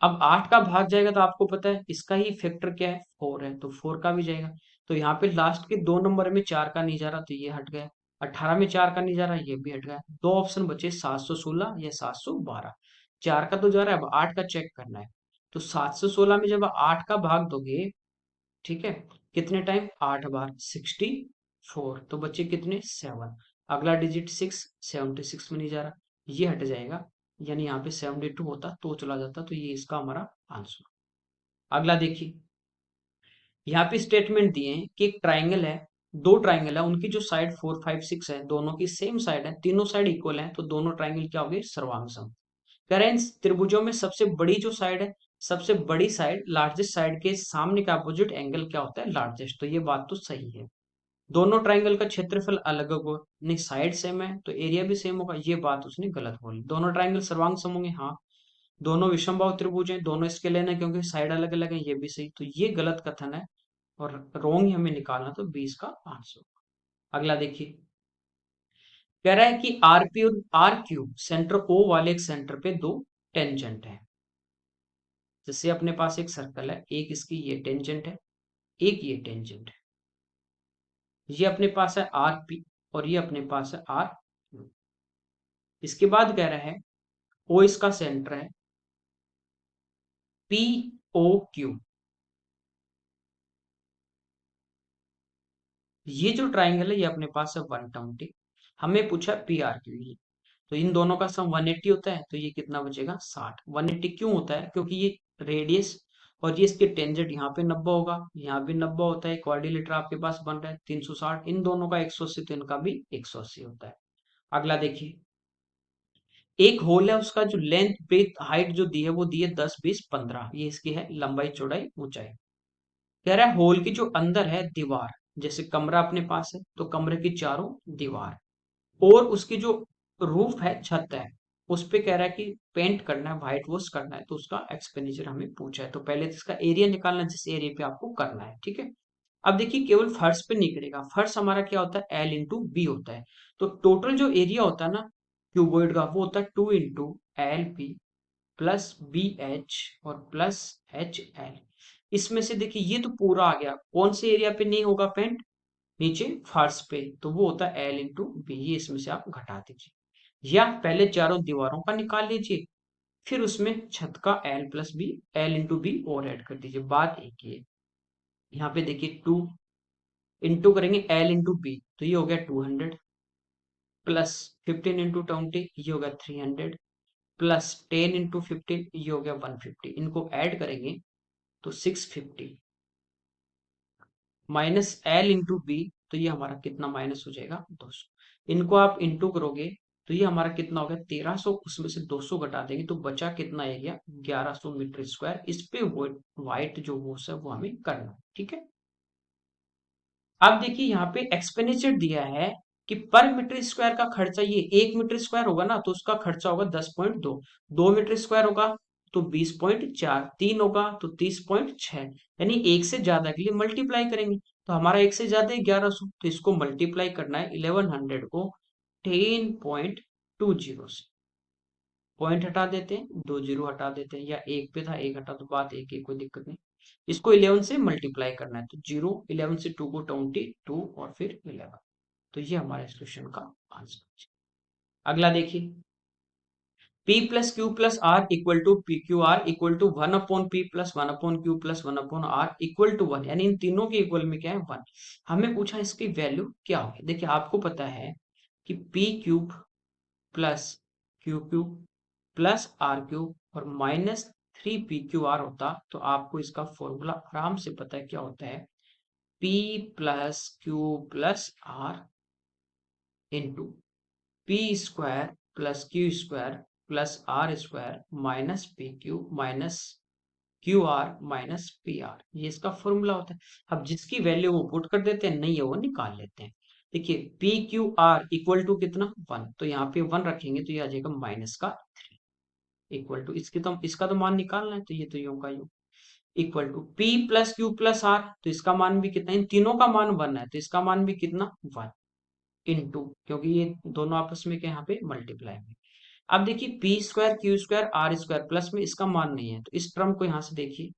Speaker 1: अब 8 का भाग जाएगा तो आपको पता है इसका ही फैक्टर क्या है, 4 है, तो 4 का भी जाएगा। तो यहाँ पे लास्ट के दो नंबर में 4 का नहीं जा रहा, तो ये हट गया। 18 में 4 का नहीं जा रहा, ये भी हट गया। दो ऑप्शन बचे, 716 या 712। 4 का तो जा रहा है, अब 8 का चेक करना है। तो 716 में जब 8 का भाग दोगे, ठीक है, कितने टाइम, 8 बार, 64। तो बच्चे कितने, 7। अगला डिजिट 6, 76 में नहीं जा रहा, ये हट जाएगा। यानी यहाँ पे 72 होता तो चला जाता, तो ये इसका हमारा आंसर। अगला देखिए, यहाँ पे स्टेटमेंट दिए हैं कि एक ट्राइंगल है, दो ट्राइंगल है, उनकी जो साइड 4 5 6 है, दोनों की सेम साइड है, तीनों साइड इक्वल है, तो दोनों ट्राइंगल क्या हो गए, सर्वांग। करेंस त्रिभुजों में सबसे बड़ी जो साइड है, सबसे बड़ी साइड लार्जेस्ट साइड के सामने का अपोजिट एंगल क्या होता है, लार्जेस्ट। तो ये बात तो सही है। दोनों ट्राइंगल का क्षेत्रफल अलग होगा, नहीं साइड सेम है तो एरिया भी सेम होगा, ये बात उसने गलत बोली। दोनों ट्राइंगल सर्वांग सम होंगे, हाँ। दोनों विषमबाहु त्रिभुज हैं, दोनों इसके लेना है क्योंकि साइड अलग अलग है, ये भी सही। तो ये गलत कथन है और रोंग ही हमें निकालना, तो 20 का आंसर। अगला देखिए, कह रहा है कि आरपी और आर क्यू सेंटर ओ वाले एक सेंटर पे दो टेंजेंट है। जैसे अपने पास एक सर्कल है, एक इसकी ये टेंजेंट है, एक ये टेंजेंट है। ये अपने पास है आर पी और ये अपने पास है आर क्यू। इसके बाद कह रहा है ओ इसका सेंटर है, पी ओ क्यू। ये जो ट्राइंगल है ये अपने पास है 120। हमें पूछा पी आर क्यू, ये तो इन दोनों का सम 180 होता है, तो ये कितना बचेगा, 60। 180 क्यों होता है, क्योंकि ये रेडियस और ये इसके टेंजेंट यहाँ पे 90 होगा, यहाँ भी 90 होता है, क्वाड्रिलेटरल आपके पास बन रहा है 360। इन दोनों का 180 तो इनका भी 180 होता है। अगला देखिए, एक होल है, उसका जो लेंथ ब्रेथ हाइट जो दी है वो दी है 10 20 15, ये इसकी है लंबाई चौड़ाई ऊंचाई। कह रहा है होल की जो अंदर है दीवार, जैसे कमरा अपने पास है तो कमरे की चारों दीवार, और उसकी जो रूफ है, छत है, उस पे कह रहा है कि पेंट करना है, व्हाइट वॉश करना है, तो उसका एक्सपेंडिचर हमें पूछा है। तो पहले तो इसका एरिया निकालना है, जिस एरिया पे आपको करना है, ठीक है। अब देखिए, केवल फर्श पे नहीं करेगा, फर्श हमारा क्या होता है, एल इंटू बी होता है। तो टोटल जो एरिया होता है ना क्यूबॉइड का, वो होता है 2 × LP प्लस BH और प्लस HL। इसमें से देखिए ये तो पूरा आ गया, कौन से एरिया पे नहीं होगा पेंट, नीचे फर्श पे, तो वो होता है एल इंटू बी, ये इसमें से आप घटा दीजिए, या पहले चारों दीवारों का निकाल लीजिए, फिर उसमें छत का L plus B, L into B और ऐड कर दीजिए। बात एक ही है, यहाँ पे देखिए 2 इंटू करेंगे एल इंटू बी, तो ये हो गया 200, प्लस 15 इंटू 20, ये हो गया 300, प्लस 10 इंटू 15, ये हो गया 150। इनको ऐड करेंगे तो 650, माइनस एल इंटू बी, तो ये हमारा कितना माइनस हो जाएगा 200। इनको आप इंटू करोगे तो ये हमारा कितना हो गया 1300, उसमें से 200 घटा देंगे तो बचा कितना एरिया 1100 मीटर स्क्वायर। इस पे वाइट जो वो सब वो हमें करना है, ठीक है। अब देखिए यहाँ पे एक्सपेंडिचर दिया है कि पर मीटर स्क्वायर का खर्चा, ये 1 मीटर स्क्वायर होगा ना तो उसका खर्चा होगा 10.2, 2 मीटर स्क्वायर होगा तो 20.4, 3 होगा तो 30.6, यानी एक से ज्यादा के लिए मल्टीप्लाई करेंगे। तो हमारा एक से ज्यादा है 1100, तो इसको मल्टीप्लाई करना है 1100 को 10.20 से, पॉइंट हटा देते हैं, 2 जीरो हटा देते हैं, या एक पे था एक हटा तो बात एक है, कोई दिक्कत नहीं। इसको 11 से मल्टीप्लाई करना है, तो जीरो, 11 से 2 को 22 और फिर 11, तो ये हमारे इस क्वेश्चन का आंसर। अगला देखिए, P plus q plus r equal to p q r equal to 1/p plus 1/q plus 1/r equal to 1, यानी इन तीनों के इक्वल में क्या है 1। हमें पूछा इसकी वैल्यू क्या होगी। देखिए आपको पता है कि p cube plus q cube plus r cube और माइनस 3p/r होता, तो आपको इसका फॉर्मूला आराम से पता है क्या होता है, p plus q plus r into p square plus q square plus r square minus p q minus q r minus p r, ये इसका फॉर्मूला होता है। अब जिसकी वैल्यू वो पुट कर देते हैं, नहीं है वो निकाल लेते हैं। देखिए p q r equal to कितना 1, तो यहाँ पे 1 रखेंगे तो ये आ जाएगा माइनस का 3, इक्वल टू इसकी तो इसका तो मान निकालना है, तो ये तो यूं का यूं, equal to p plus q plus r, तो इसका मान भी कितना, इन तीनों का मान 1 है तो इसका मान भी कितना 1, इनटू, क्योंकि ये दोनों आपस में क्या यहाँ पे मल्टीप्लाई में। अब देखिए p square q square r square plus में इसका मान नहीं है, तो इस टर्म को यहाँ से देखिए,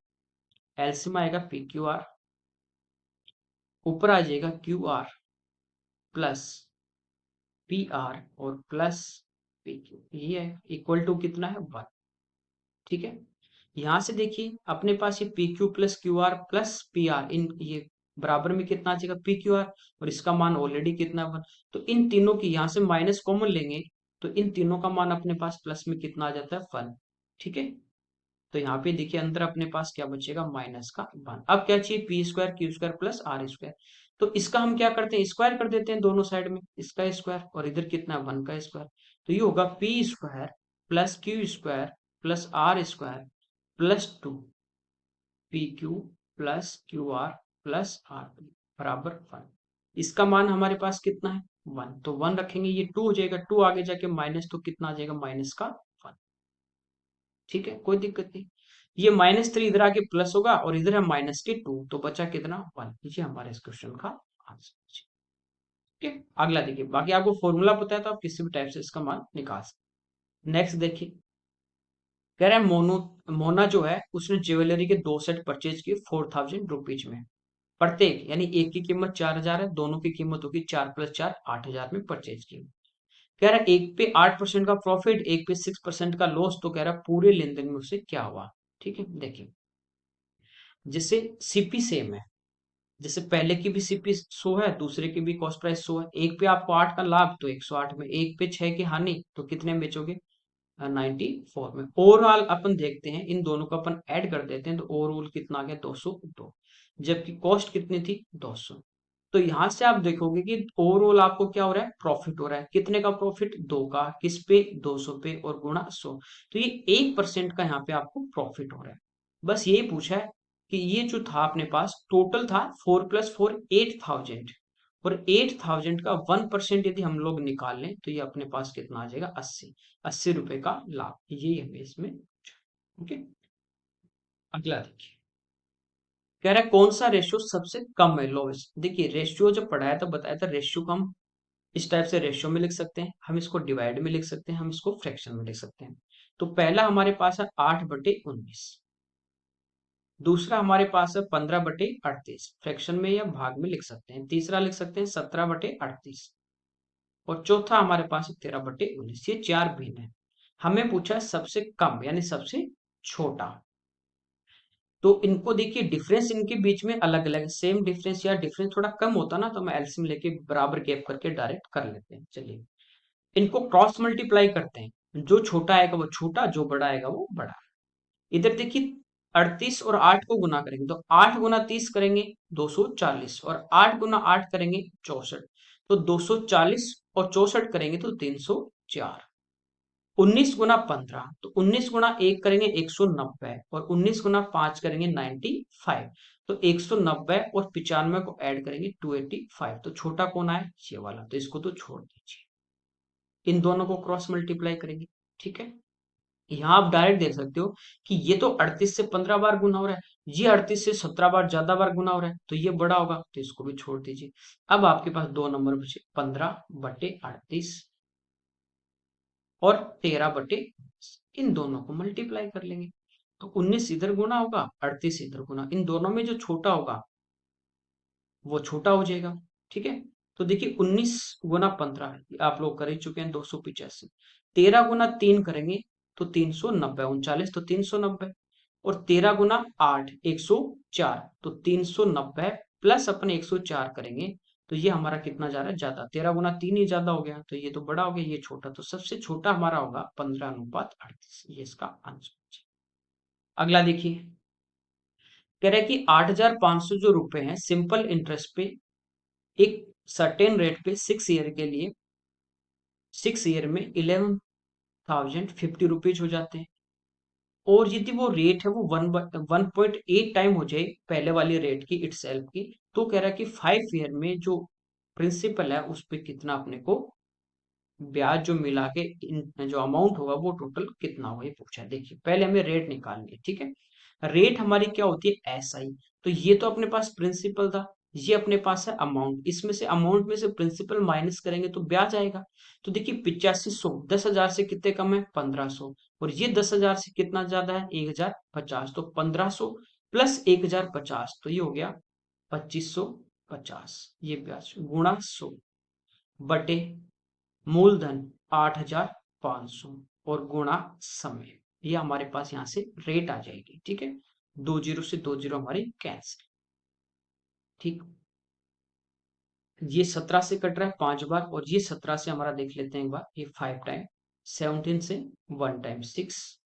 Speaker 1: एलसीएम आएगा पी क्यू आर, ऊपर आ जाएगा Q R plus P are और प्लस पी क्यू, ये है इक्वल टू कितना है 1, ठीक है। यहाँ से देखिए अपने पास ये P Q plus Q R plus P R, इन ये बराबर में कितना आ जाएगा पी क्यू आर, और इसका मान ऑलरेडी कितना 1, तो इन तीनों की यहाँ से माइनस कॉमन लेंगे तो इन तीनों का मान अपने पास प्लस में कितना आ जाता है 1, ठीक है। तो यहाँ पे देखिए अंदर अपने पास क्या बचेगा माइनस का 1। अब क्या चाहिए p square q square plus r square, तो इसका हम क्या करते हैं स्क्वायर कर देते हैं दोनों साइड में, इसका स्क्वायर और इधर कितना 1 का स्क्वायर, तो ये होगा p square plus q square plus r square plus 2 p Q plus Q R plus r बराबर 1। इसका मान हमारे पास कितना है 1, तो 1 रखेंगे, ये 2 हो जाएगा, 2 आगे जाके माइनस, तो कितना आ जाएगा माइनस का 1, ठीक है कोई दिक्कत नहीं। ये -3 इधर आके प्लस होगा और इधर है माइनस के 2, तो बचा कितना 1, ये हमारे इस क्वेश्चन का आंसर। ठीक है, अगला देखिए, बाकी आपको फॉर्मूला पता है तो आप किसी भी टाइप से इसका मान निकाल सकते। नेक्स्ट देखिए, कह रहे हैं मोना जो है उसने ज्वेलरी के 2 सेट परचेज किए 4000 रुपीज में, प्रत्येक, यानी एक की कीमत 4000 है, दोनों की कीमत होगी 4 + 4 8000 में परचेज की। कह रहा है एक पे 8% का प्रॉफिट, एक पे 6% का लॉस, तो कह रहा है पूरे लेन देन में उससे क्या हुआ। ठीक है, देखिए जैसे सीपी सेम है, जैसे पहले की भी सीपी 100 है, दूसरे की भी कॉस्ट प्राइस 100 है, एक पे आपको 8 का लाभ तो 108 में, एक पे 6 की हानि तो कितने में बेचोगे 94 में। ओवरऑल अपन देखते हैं, इन दोनों को अपन ऐड कर देते हैं तो ओवरऑल कितना आ गया 202, जबकि कॉस्ट कितनी थी 200। तो यहां से आप देखोगे कि ओवरऑल आपको क्या हो रहा है प्रॉफिट हो रहा है, कितने का प्रॉफिट 2 का, किस पे 200 पे और गुणा 100, तो ये 1% का यहाँ पे आपको प्रॉफिट हो रहा है। बस यही पूछा है कि ये जो था अपने पास टोटल था 4 + 4 8000, और 8000 का 1% यदि हम लोग निकाल लें तो ये अपने पास कितना आ जाएगा 80 रुपए का लाभ, ये हमें इसमें। ओके, अगला देखिए, कह रहा है कौन सा रेशियो सबसे कम है लोवेस्ट। देखिए रेशियो जब पढ़ाया था बताया था, रेशियो को हम इस टाइप से रेशियो में लिख सकते हैं, हम इसको डिवाइड में लिख सकते हैं, हम इसको फ्रैक्शन में लिख सकते हैं। तो पहला हमारे पास है 8/19, दूसरा हमारे पास है 15/38, फ्रैक्शन में या भाग में लिख सकते हैं। तीसरा लिख सकते हैं 17/38, और चौथा हमारे पास है 13/19। ये चार भिन्न है। हमें पूछा है सबसे कम यानी सबसे छोटा। तो इनको देखिए डिफरेंस इनके बीच में अलग अलग है। सेम डिफरेंस या डिफरेंस थोड़ा कम होता ना तो हम एलसीएम लेके बराबर गैप करके डायरेक्ट कर लेते हैं। चलिए इनको क्रॉस मल्टीप्लाई करते हैं, जो छोटा आएगा वो छोटा, जो बड़ा आएगा वो बड़ा। इधर देखिए 38 और 8 को गुना करेंगे तो 8 गुना 30 करेंगे 240, और 8 गुना 8 करेंगे 64। तो 240 और 64 करेंगे तो 304। 19 गुना 15, तो 19 गुना 1 करेंगे 190, और 19 गुना 5 करेंगे 95। तो 190 और 95 को ऐड करेंगे 285। तो छोटा कौन आए, ये वाला, तो इसको तो छोड़ दीजिए। इन दोनों को क्रॉस मल्टीप्लाई करेंगे। ठीक है, यहाँ आप डायरेक्ट देख सकते हो कि ये तो 38 से 15 बार गुना हो रहा है, ये 38 से 17 बार ज्यादा बार गुना हो रहा है, तो ये बड़ा होगा, तो इसको भी छोड़ दीजिए। अब आपके पास दो नंबर बचे, 15/38 और 13/19। इन दोनों को मल्टीप्लाई कर लेंगे तो 19 इधर गुना होगा, 38 इधर गुना, इन दोनों में जो छोटा होगा वो छोटा हो जाएगा। ठीक है, तो देखिए 19 गुना 15 आप लोग कर ही चुके हैं, 285। 13 गुना 3 करेंगे तो 390, 39 तो 390, और 13 गुना 8 104, तो 390 प्लस अपने 104 करेंगे तो ये हमारा कितना जा रहा है, ज्यादा। 13 गुना 3 ही ज्यादा हो गया, तो ये तो बड़ा हो गया, ये छोटा, तो सबसे छोटा हमारा होगा 15:38। ये इसका आंसर। अगला देखिए, कह रहा है कि 8,500 जो रुपए हैं सिंपल इंटरेस्ट पे एक सर्टेन रेट पे 6 ईयर के लिए, 6 ईयर में 11,050 रुपीज हो जाते हैं। और यदि वो रेट है वो 1.8 टाइम हो जाए पहले वाली रेट की इटसेल्फ की, तो कह रहा है कि 5 ईयर में जो प्रिंसिपल है उस पे कितना अपने को ब्याज जो मिला के जो अमाउंट होगा वो टोटल कितना होगा, ये पूछा है। देखिए पहले हमें रेट निकालनी है। ठीक है, रेट हमारी क्या होती है, एसआई। तो ये तो अपने पास प्रिंसिपल था, ये अपने पास है अमाउंट, इसमें से अमाउंट में से प्रिंसिपल माइनस करेंगे तो ब्याज आएगा। तो देखिए 8500 10,000 से कितने कम है, 1500, और ये 10,000 से कितना ज्यादा है, 1,050। तो 1500 प्लस 1,050, तो ये हो गया 2,550। ये ब्याज गुणा 100 बटे मूलधन 8,500 और गुणा समय, ये हमारे पास यहाँ से रेट आ जाएगी। ठीक है, 2 जीरो से 2 जीरो हमारी कैंसिल। ठीक, ये 17 से कट रहा है 5 बार, और ये 17 से हमारा देख लेते हैं एक बार, ये 5 टाइम, 17 से 1 टाइम 6,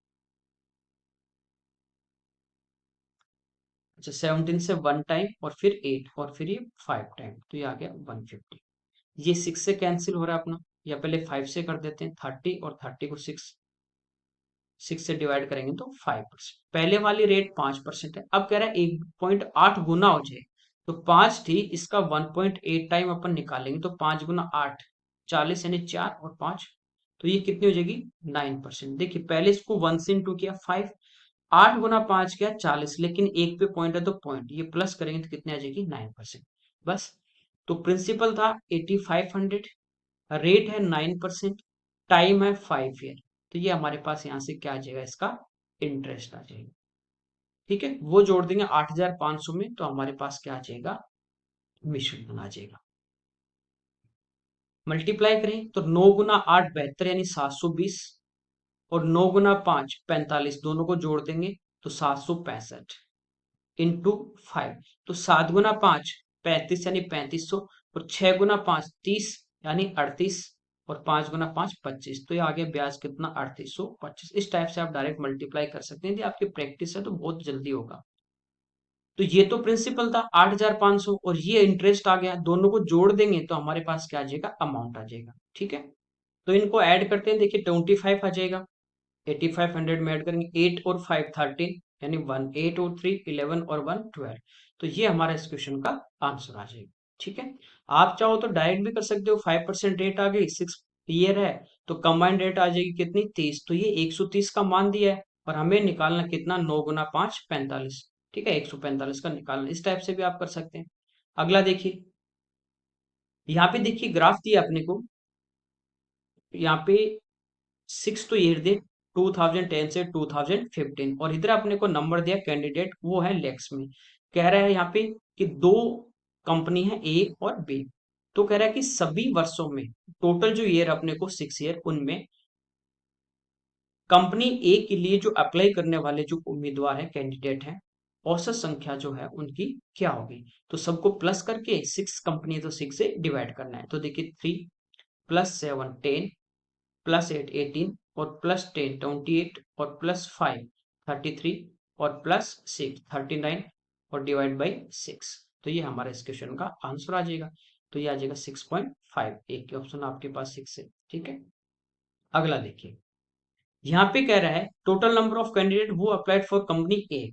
Speaker 1: अच्छा 17 से 1 टाइम और फिर 8 और फिर ये 5 टाइम, तो ये आ गया 150। ये 6 से कैंसिल हो रहा है अपना, या पहले 5 से कर देते हैं, 30 और 30 को 6 से डिवाइड करेंगे तो 5%। पहले वाली रेट 5% है, अब कह रहा है 1.8 गुना हो जाए, तो 5 थी, इसका 1.8 टाइम अपन निकालेंगे, तो 5 गुना 8 40, यानी 4 और 5, तो ये कितनी हो जाएगी, 9%। देखिए पहले इसको 1 से इंटू किया 5, 8 गुना 5 किया 40, लेकिन एक पे पॉइंट है तो पॉइंट, ये प्लस करेंगे तो कितनी आ जाएगी, 9%। बस, तो प्रिंसिपल था 8500, रेट है 9%, टाइम है 5 ईयर, तो ये हमारे पास यहां से क्या आ जाएगा, इसका इंटरेस्ट आ जाएगा। ठीक है, वो जोड़ देंगे 8,500 में, तो हमारे पास क्या आ जाएगा, मिश्रण आ जाएगा। मल्टीप्लाई करें तो 9 गुना 8 72, यानी 720, और 9 गुना 5 45, दोनों को जोड़ देंगे तो 765 इंटू 5, तो 7 गुना 5 35, यानी 3500, और 6 गुना 5 30, यानी 38, और 5 गुना 5 25, तो ये आ गया ब्याज कितना, 3825। इस टाइप से आप डायरेक्ट मल्टीप्लाई कर सकते हैं, यदि आपकी प्रैक्टिस है तो बहुत जल्दी होगा। तो ये तो प्रिंसिपल था 8,500, और ये इंटरेस्ट आ गया, दोनों को जोड़ देंगे तो हमारे पास क्या आ जाएगा, अमाउंट आ जाएगा। ठीक है, तो इनको ऐड करते हैं, देखिए 25 आ जाएगा, 8500 में ऐड करेंगे, 8 और 5 13, यानी 1, 8 और 3 11 और 1 12, तो ये हमारा इस क्वेश्चन का आंसर आ जाएगा। ठीक है, आप चाहो तो डायरेक्ट भी कर सकते हो, 5% रेट आ गई, 6 ईयर है, तो कंबाइंड रेट आ जाएगी कितनी, 30, तो ये 130 का मान दिया है, और हमें निकालना कितना, 9 गुना 5 45। ठीक है, 145 का निकालना, इस टाइप से भी आप कर सकते हैं। अगला देखिए, यहाँ पे देखिए ग्राफ दिया अपने को, यहाँ पे 6 तो ईयर दे, 2010 से 2015, और इधर अपने को नंबर दिया कैंडिडेट, वो है लैक्स में। कह रहा है यहाँ पे कि दो कंपनी है ए और बी। तो कह रहा है कि सभी वर्षों में, टोटल जो ईयर अपने को 6 ईयर, उनमें कंपनी ए के लिए जो अप्लाई करने वाले जो उम्मीदवार है, कैंडिडेट हैं, औसत संख्या जो है उनकी क्या होगी। तो सबको प्लस करके 6 कंपनी, तो 6 से डिवाइड करना है। तो देखिए 3 + 7 10, +8 18, और +10 28, और +5 33, और +6 39, और डिवाइड बाई 6। तो ये हमारा इस क्वेश्चन का आंसर आ जाएगा। तो ये आ जाएगा 6.5। एक ऑप्शन आपके पास 6 है, ठीक है। अगला देखिए, यहाँ पे कह रहा है total number of candidate who applied for company A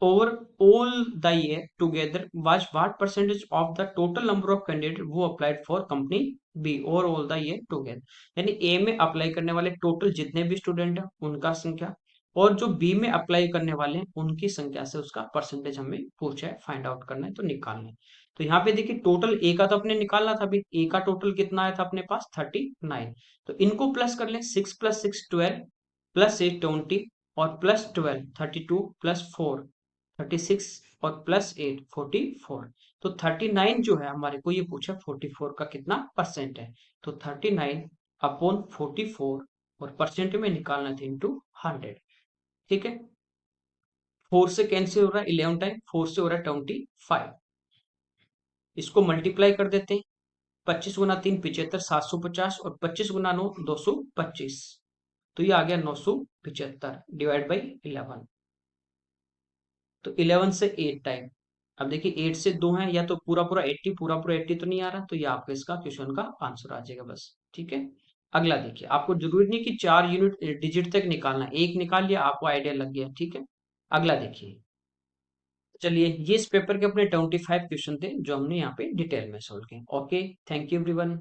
Speaker 1: over all the year together was what percentage of the total number of candidates who applied for company B over all the year together। यानी ए में apply करने वाले total जितने भी student हैं उनका संख्या, और जो बी में अप्लाई करने वाले हैं उनकी संख्या से उसका परसेंटेज हमें पूछा है, फाइंड आउट करना है, तो निकालना है। तो यहाँ पे देखिए टोटल ए का तो अपने निकालना था, अभी ए का टोटल कितना आया था अपने पास 39। तो इनको प्लस कर लें, 6 + 6 12, +8 20, और +12 32, +4 36, और +8 44। तो 39 जो है हमारे को ये पूछा 44 का कितना परसेंट है। तो 39/44, और परसेंट में निकालना था इंटू 100, ठीक है। 4 से कैंसिल हो रहा है 11 टाइम, 4 से हो रहा है 25। इसको मल्टीप्लाई कर देते हैं, 25 गुना 3 75, 750, और 25 गुना 9 225। तो ये आ गया 975 डिवाइड बाई 11। तो 11 से 8 टाइम, अब देखिए 8 से 2 है, या तो पूरा पूरा 80, पूरा पूरा 80 तो नहीं आ रहा, तो ये आपका इसका क्वेश्चन का आंसर आ जाएगा बस, ठीक है। अगला देखिए, आपको जरूरी नहीं कि 4 यूनिट डिजिट तक निकालना, एक निकाल लिया आपको आइडिया लग गया, ठीक है। अगला देखिए, चलिए ये इस पेपर के अपने 25 क्वेश्चन थे जो हमने यहाँ पे डिटेल में सोल्व किए। Okay, thank you everyone.